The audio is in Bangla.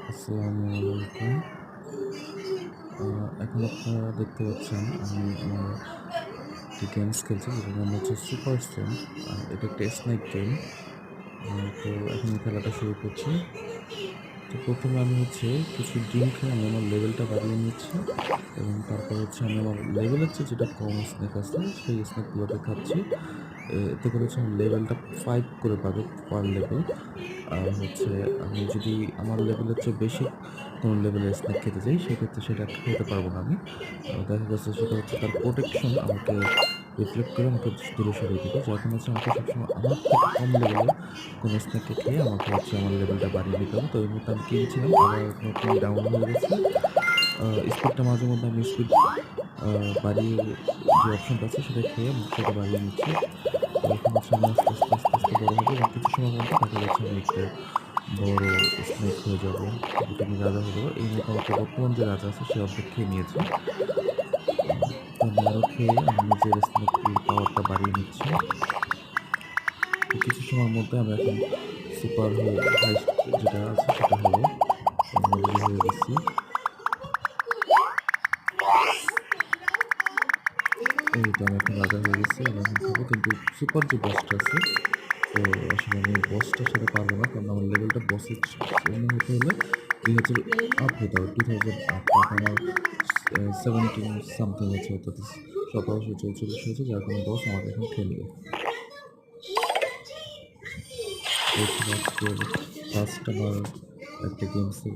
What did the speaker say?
আসসালামু আলাইকুম। এখন আপনারা দেখতে পাচ্ছেন আমি আমার একটি গেমস খেলছি যেটার নাম হচ্ছে সুপার স্টোন। এটা একটা স্নেক গেম। তো এখন আমি খেলাটা শুরু করছি। তো ১ম এ আমি হচ্ছে কিছু ডিম খেয়ে আমি আমার লেভেলটা বাড়িয়ে নিচ্ছি এবং তারপর হচ্ছে আমি আমার লেভেলের চেয়ে যেটা কম স্নেক আছে সেই স্নেকগুলোকে খাচ্ছি। এতে করে হচ্ছে আমার লেভেলটা ৫ করে পাবে পার লেভেল। আর হচ্ছে আমি যদি আমার লেভেলের চেয়ে বেশি কোনো লেভেলের স্নেক খেতে যাই সেক্ষেত্রে সেটা খেতে পারবো না আমি। দেখা গেছে সেটা হচ্ছে তার প্রোটেকশন আমাকে রিফ্লেক্ট করে আমাকে দূরে সরিয়ে দিবে। যার কারণে হচ্ছে আমাকে সবসময় আমার থেকে কম লেভেলের কোনো স্নেককে খেয়ে আমাকে হচ্ছে আমার লেভেলটা বাড়িয়ে নিতে হবে। তো এই মুহূর্তে আমি কিনছিলাম আবার নতুন ডাউন হয়ে গেছে। স্পিডটা মাঝে মধ্যে আমি স্পিড আ বাড়িয়ে যে অপশনটা আছে সেটা খেয়ে আমি সেটা বাড়িয়ে নিচ্ছি। তো এখন হচ্ছে আমি আস্তে বড় হবো এবং কিছু সময়ের মধ্যে দেখা যাচ্ছে আমি একটা বড় স্নেক হয়ে যাবো। যেটা আমি রাজা হয়ে যাবো। এই মোটামুটি বর্তমান যে রাজা আছে সে অর্ধেক খেয়ে নিয়েছে। তো আমি আরো খেয়ে আমি নিজের স্নেকের পাওয়ারটা বাড়িয়ে নিচ্ছি। তো কিছু সময়ের মধ্যে আমি এখন সুপার হয়ে হাইস্ট যেটা আছে সেটা হবো। আমি অলরেডি হয়ে গেছি। এই তো আমি এখন রাজা হয়ে গেছি। আমি এখন খাবো কিন্তু সুপার যে বসটা আছে তো আসলে আমি বসটার সাথে পারবো না। কারণ আমার লেভেলটা বসের জন্য হতে হলে ২০০০ আপ হতে হবে। 2000 আপ। এখন আমার 17 সামথিং হচ্ছে অর্থাৎ ১৭০০-৪৪০০ হয়েছে যার কারণে বস আমাকে এখন খেয়ে নেবে। এই ছিল আজকের ফার্স্ট আমার একটা গেমসের